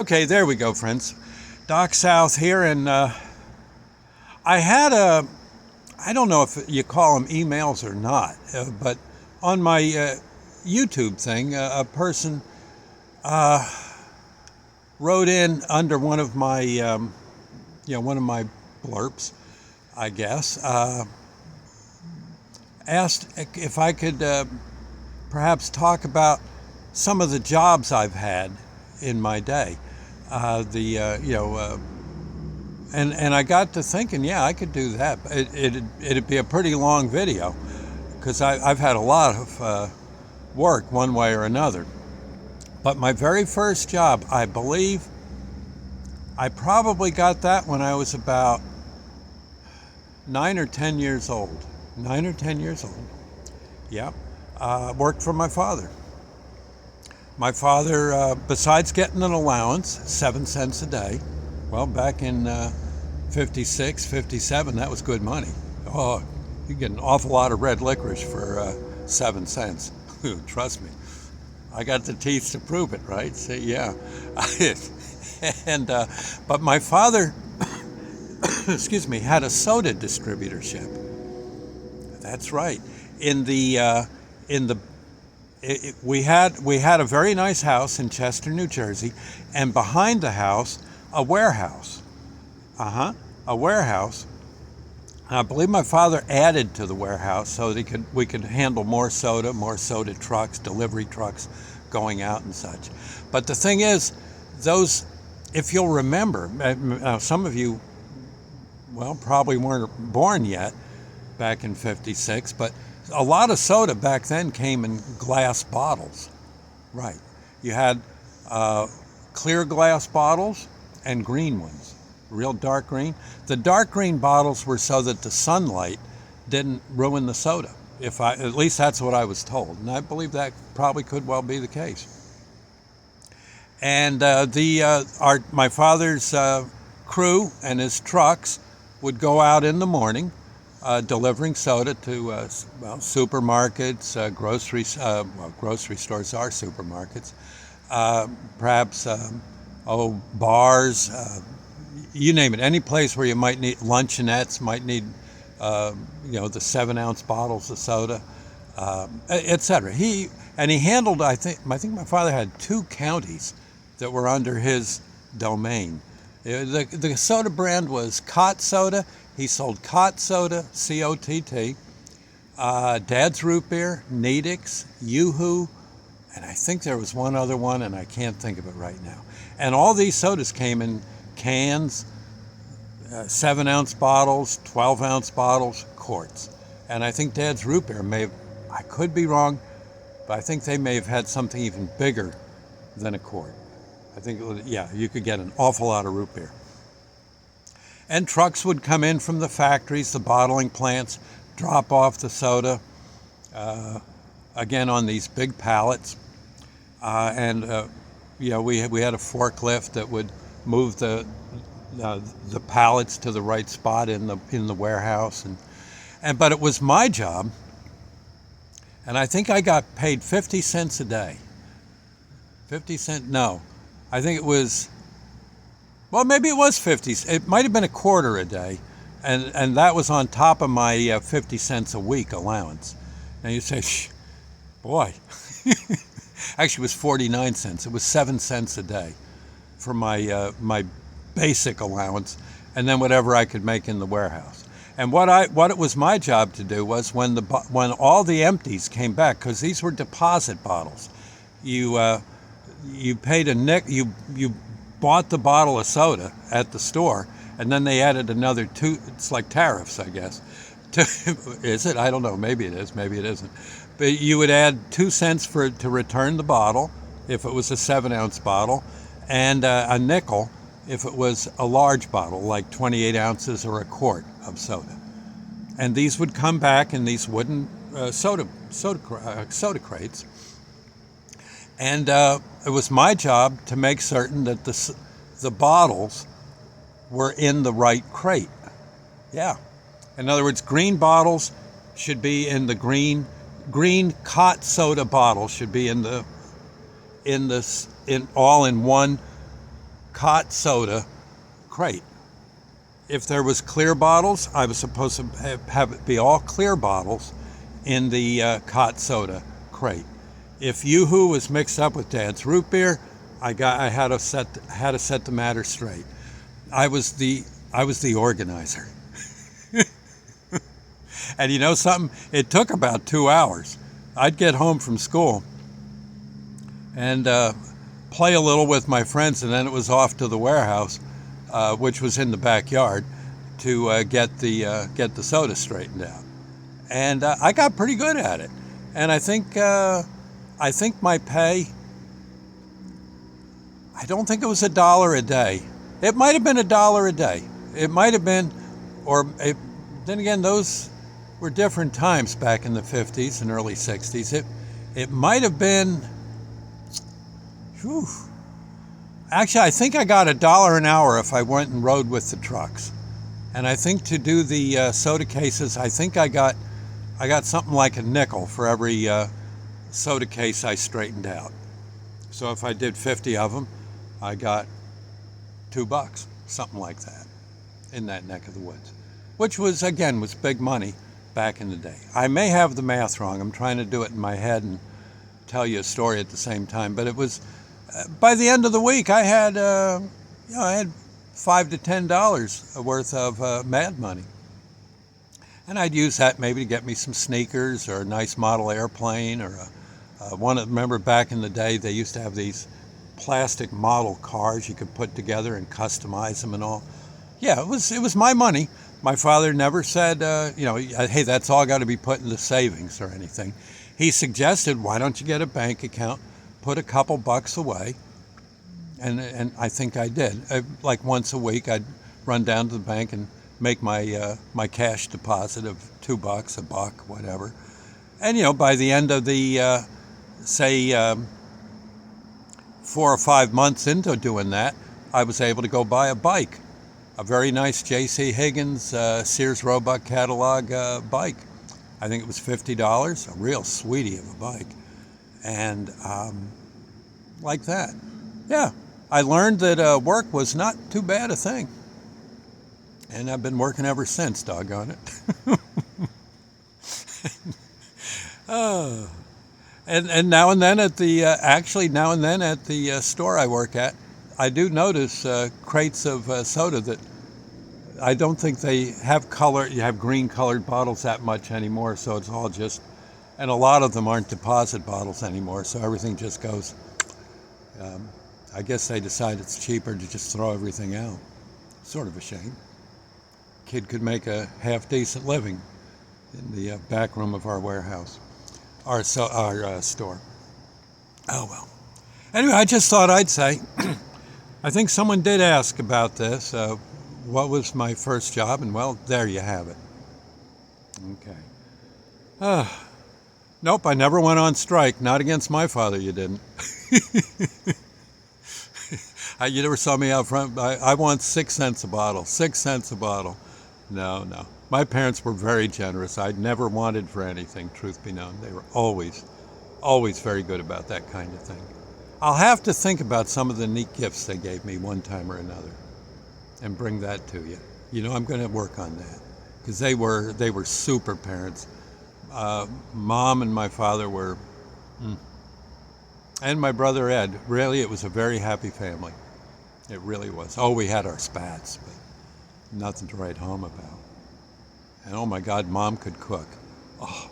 Okay, there we go, friends. Doc South here, and I had I don't know if you call them emails or not, but on my YouTube thing, a person wrote in under one of my, one of my blurps, I guess, asked if I could perhaps talk about some of the jobs I've had in my day. And I got to thinking, yeah, I could do that. It'd be a pretty long video because I've had a lot of work one way or another. But my very first job, I believe, I probably got that when I was about 9 or 10 years old. 9 or 10 years old. Yep. Worked for my father. My father, besides getting an allowance, 7 cents a day, well, back in 56, 57, that was good money. Oh, you get an awful lot of red licorice for 7 cents. Trust me. I got the teeth to prove it, right? So, yeah. But my father, excuse me, had a soda distributorship. That's right. We had a very nice house in Chester, New Jersey, and behind the house, a warehouse. A warehouse. I believe my father added to the warehouse so that we could handle more soda trucks, delivery trucks going out and such. But the thing is, if you'll remember, some of you, well, probably weren't born yet back in 56, but a lot of soda back then came in glass bottles. Right. You had clear glass bottles and green ones, real dark green. The dark green bottles were so that the sunlight didn't ruin the soda. At least that's what I was told, and I believe that probably could well be the case. And my father's crew and his trucks would go out in the morning, delivering soda to supermarkets, grocery stores are supermarkets, perhaps bars, you name it. Any place where you might need luncheonettes, might need the 7-ounce bottles of soda, etc. He handled. I think my father had 2 counties that were under his domain. The soda brand was Cott Soda. He sold Cott Soda, C-O-T-T, Dad's Root Beer, Nedick's, Yoo-Hoo, and I think there was one other one, and I can't think of it right now. And all these sodas came in cans, 7-ounce bottles, 12-ounce bottles, quarts. And I think Dad's Root Beer I could be wrong, but I think they may have had something even bigger than a quart. I think, you could get an awful lot of root beer. And trucks would come in from the factories, the bottling plants, drop off the soda, again on these big pallets. We had a forklift that would move the pallets to the right spot in the warehouse, but it was my job, and I think I got paid 50 cents a day. 50 cents? No, I think it was. Well, maybe it was 50. It might have been a quarter a day, and that was on top of my 50 cents a week allowance. Now you say, boy, actually it was 49 cents. It was 7 cents a day for my basic allowance, and then whatever I could make in the warehouse. And what it was my job to do was when all the empties came back, because these were deposit bottles, you paid a nick, you bought the bottle of soda at the store, and then they added another 2. It's like tariffs, I guess. Is it? I don't know. Maybe it is. Maybe it isn't. But you would add 2 cents to return the bottle if it was a 7-ounce bottle, and a nickel if it was a large bottle, like 28 ounces or a quart of soda. And these would come back in these wooden soda crates. And it was my job to make certain that the bottles were in the right crate. Yeah. In other words, green bottles should be in the green Cott soda bottles should be all in one Cott soda crate. If there was clear bottles, I was supposed to have it be all clear bottles in the Cott soda crate. If Yoo-hoo was mixed up with Dad's root beer, I had to set the matter straight. I was the organizer. And you know something? It took about 2 hours. I'd get home from school and play a little with my friends, and then it was off to the warehouse, which was in the backyard, to get the soda straightened out. And I got pretty good at it. And I think my pay, I don't think it was $1 a day. It might have been $1 a day. It might have been, then again, those were different times back in the 50s and early 60s. It might have been, whew. Actually, I think I got $1 an hour if I went and rode with the trucks. And I think to do the soda cases, I think I got something like a nickel for every soda case I straightened out. So if I did 50 of them, I got $2, something like that, in that neck of the woods, which was big money back in the day. I may have the math wrong. I'm trying to do it in my head and tell you a story at the same time. But it was by the end of the week, I had $5 to $10 worth of Mad Money, and I'd use that maybe to get me some sneakers or a nice model airplane or remember back in the day they used to have these plastic model cars you could put together and customize them and all. Yeah, it was my money. My father never said, hey, that's all got to be put into savings or anything. He suggested, why don't you get a bank account, put a couple bucks away, and I think I did. Like once a week, I'd run down to the bank and make my cash deposit of $2, $1, whatever. And by the end of the 4 or 5 months into doing that, I was able to go buy a bike. A very nice J.C. Higgins Sears Roebuck catalog bike. I think it was $50, a real sweetie of a bike. And like that. Yeah, I learned that work was not too bad a thing. And I've been working ever since, doggone it. And now and then at the, store I work at, I do notice crates of soda that I don't think they have green colored bottles that much anymore, so it's all just, and a lot of them aren't deposit bottles anymore, so everything just goes, I guess they decide it's cheaper to just throw everything out. Sort of a shame. Kid could make a half decent living in the back room of our warehouse, our store. Oh well. Anyway, I just thought I'd say, I think someone did ask about this. What was my first job? And well, there you have it. Okay. Nope, I never went on strike. Not against my father, you didn't. You never saw me out front. I want 6 cents a bottle. 6 cents a bottle. No. My parents were very generous. I'd never wanted for anything, truth be known. They were always very good about that kind of thing. I'll have to think about some of the neat gifts they gave me one time or another and bring that to you. I'm going to work on that because they were super parents. Mom and my father were, and my brother Ed. Really, it was a very happy family. It really was. Oh, we had our spats, but nothing to write home about. And oh my God, Mom could cook. Oh,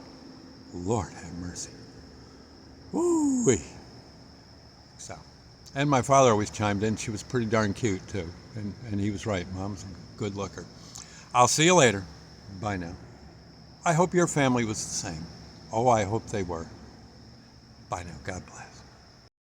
Lord have mercy. Woo-wee. So, and my father always chimed in. She was pretty darn cute too, and he was right. Mom's a good looker. I'll see you later. Bye now. I hope your family was the same. Oh, I hope they were. Bye now. God bless.